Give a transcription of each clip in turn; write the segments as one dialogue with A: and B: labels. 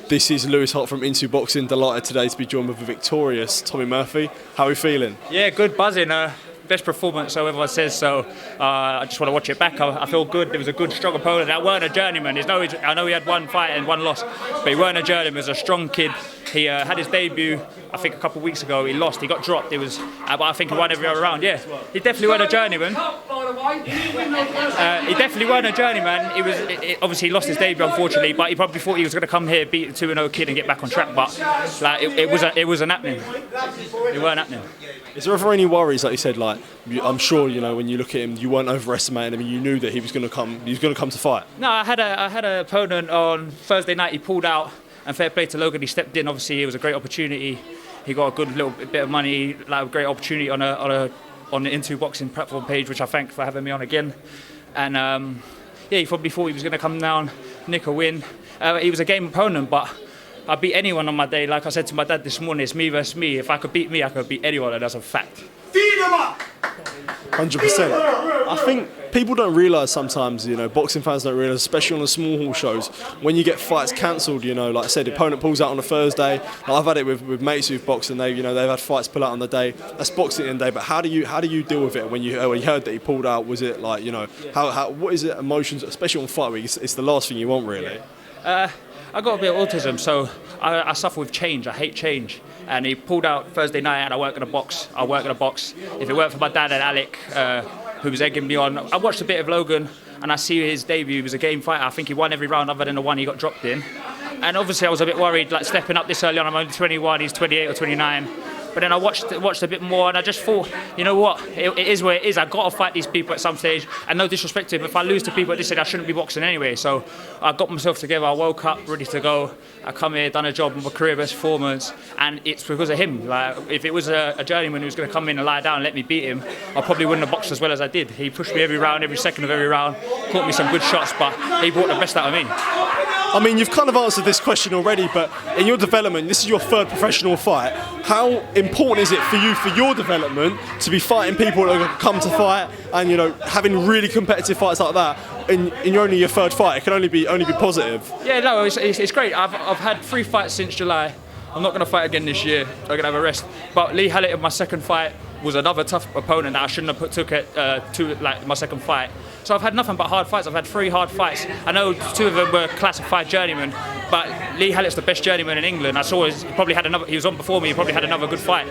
A: This is Lewis Hart from Into Boxing. Delighted today to be joined with the victorious Tommy Murphy. How are you feeling?
B: Yeah, good, buzzing. Best performance, so everyone says so. I just want to watch it back. I feel good. It was a good, strong opponent. That weren't a journeyman. I know he had one fight and one loss, but he weren't a journeyman. He was a strong kid. He had his debut, I think, a couple of weeks ago. He lost. He got dropped. It was, but I think he won every other round. Yeah, he definitely weren't a journeyman. He definitely weren't a journeyman. Obviously he lost his debut, unfortunately, but he probably thought he was going to come here, beat the 2-0 kid, and get back on track. But like, it wasn't happening. It weren't happening.
A: Is there ever any worries, like you said, like I'm sure when you look at him, you weren't overestimating him. You knew that he was going to come. He was going to come to fight.
B: No, I had an opponent on Thursday night. He pulled out, and fair play to Logan. He stepped in. Obviously, it was a great opportunity. He got a good little bit of money, like a great opportunity on the Into Boxing platform page, which I thank for having me on again. And he probably thought he was going to come down, nick a win. He was a game opponent, but I beat anyone on my day. Like I said to my dad this morning, it's me versus me. If I could beat me, I could beat anyone, and that's a fact.
C: Feed him up!
A: 100%. I think people don't realise sometimes, boxing fans don't realise, especially on the small hall shows, when you get fights cancelled, like I said, the opponent pulls out on a Thursday. Like I've had it with mates who've boxed and they've had fights pull out on the day. That's boxing in the day. But how do you deal with it when you heard that he pulled out? Was it like, what is it, emotions, especially on fight week? It's the last thing you want, really.
B: I got a bit of autism, so I suffer with change. I hate change. And he pulled out Thursday night, and I work in a box. If it weren't for my dad and Alec, who was egging me on, I watched a bit of Logan, and I see his debut. He was a game fighter. I think he won every round other than the one he got dropped in. And obviously I was a bit worried, like stepping up this early on. I'm only 21, he's 28 or 29. But then I watched a bit more, and I just thought, you know what, it is where it is. I've got to fight these people at some stage, and no disrespect to him. If I lose to people at this stage, I shouldn't be boxing anyway. So I got myself together, I woke up ready to go. I come here, done a job, my career best performance, and it's because of him. Like, if it was a journeyman who was going to come in and lie down and let me beat him, I probably wouldn't have boxed as well as I did. He pushed me every round, every second of every round, caught me some good shots, but he brought the best out of me.
A: I mean, you've kind of answered this question already, but in your development, this is your third professional fight. How important is it for you, for your development, to be fighting people that have come to fight and, having really competitive fights like that? In you're only your third fight, it can only be positive.
B: Yeah, no, it's great. I've had 3 fights since July. I'm not going to fight again this year. I'm going to have a rest. But Lee Hallett in my second fight was another tough opponent that I shouldn't have took it to my second fight. So I've had nothing but hard fights. I've had 3 hard fights. I know 2 of them were classified journeymen, but Lee Hallett's the best journeyman in England. I saw he probably had another. He was on before me. He probably had another good fight.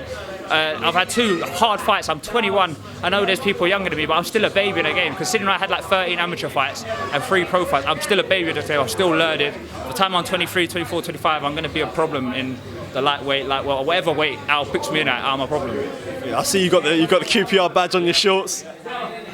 B: I've had 2 hard fights. I'm 21. I know there's people younger than me, but I'm still a baby in the game. Considering I had like 13 amateur fights and 3 pro fights, I'm still a baby in the game. I'm still learning. By the time I'm 23, 24, 25, I'm going to be a problem in the lightweight, whatever weight Al picks me in at, I'm a problem.
A: Yeah, I see you got the QPR badge on your shorts. I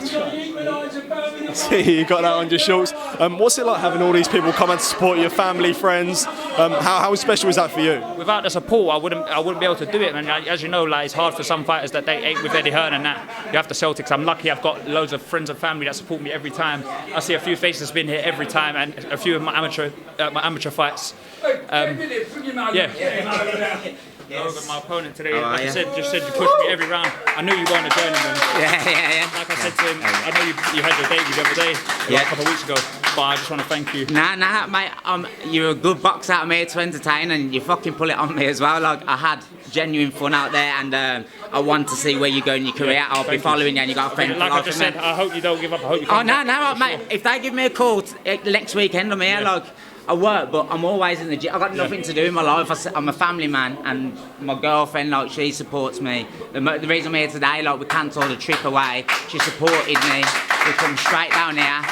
A: see you got that on your shorts. What's it like having all these people come and support your family, friends? How special is that for you?
B: Without the support, I wouldn't be able to do it. And as you know, it's hard for some fighters that they ain't with Eddie Hearn and that. You have the Celtics. I'm lucky. I've got loads of friends and family that support me every time. I see a few faces been here every time, and a few of my amateur fights. Logan, my opponent today, like I said, just said you pushed me every round. I knew you weren't a journeyman.
D: Yeah.
B: Like I said to him, I know you had your debut the other day, a couple of weeks ago, but I just want to thank you.
D: Nah, mate, you're a good boxer. I'm here to entertain, and you fucking pull it on me as well. Like, I had genuine fun out there, and I want to see where you go in your career. I'll be following you, and you got a friend.
B: Like I just said, I hope you don't give up. I hope you come
D: back. Mate, if they give me a call next weekend, I'm here, I work, but I'm always in the gym. I've got nothing to do in my life. I'm a family man, and my girlfriend, she supports me. The reason I'm here today, we cancelled a trip away. She supported me. We come straight down here,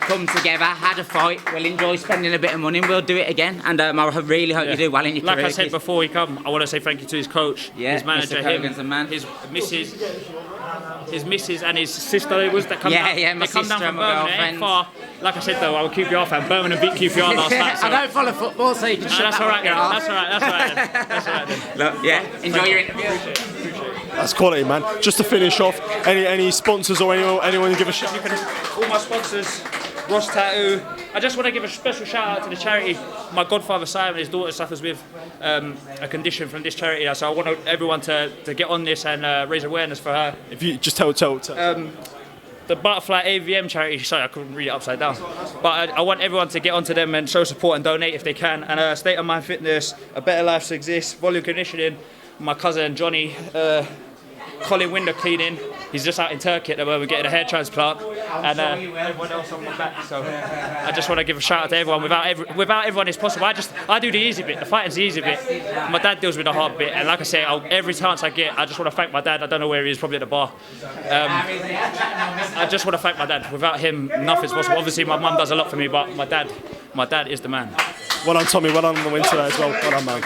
D: come together, had a fight. We'll enjoy spending a bit of money, and we'll do it again. And I really hope you do well in your career.
B: Like I said before we come, I want to say thank you to his coach, his manager, his missus and his sister that come down.
D: My
B: they come
D: sister
B: down from
D: and my
B: Birmingham,
D: girlfriend.
B: far. Like I said though, I'm a QPR fan. Birmingham beat QPR last night. So.
D: I don't follow football, so you can shut
B: that's all right,
D: off.
B: That's all right then.
D: Look, enjoy your interview.
B: Appreciate it.
A: That's quality, man. Just to finish off, any sponsors or anyone give a shout?
B: All my sponsors, Ross Tattoo. I just want to give a special shout out to the charity. My godfather Simon, his daughter suffers with a condition from this charity, so I want everyone to get on this and raise awareness for her.
A: If you just tell.
B: the Butterfly AVM charity. Sorry, I couldn't read it upside down. But I want everyone to get onto them and show support and donate if they can. And State of Mind Fitness, A Better Life to Exist, Volume Conditioning. My cousin Johnny, Colin Window Cleaning. He's just out in Turkey at the moment getting a hair transplant. And everyone else on my back. So I just want to give a shout out to everyone. Without everyone, it's possible. I do the easy bit. The fighting's the easy bit. My dad deals with the hard bit. And like I say, every chance I get, I just want to thank my dad. I don't know where he is, probably at the bar. I just want to thank my dad. Without him, nothing's possible. Obviously, my mum does a lot for me, but my dad is the man.
A: Well done, Tommy. Well done on the win today as well. Well done, man.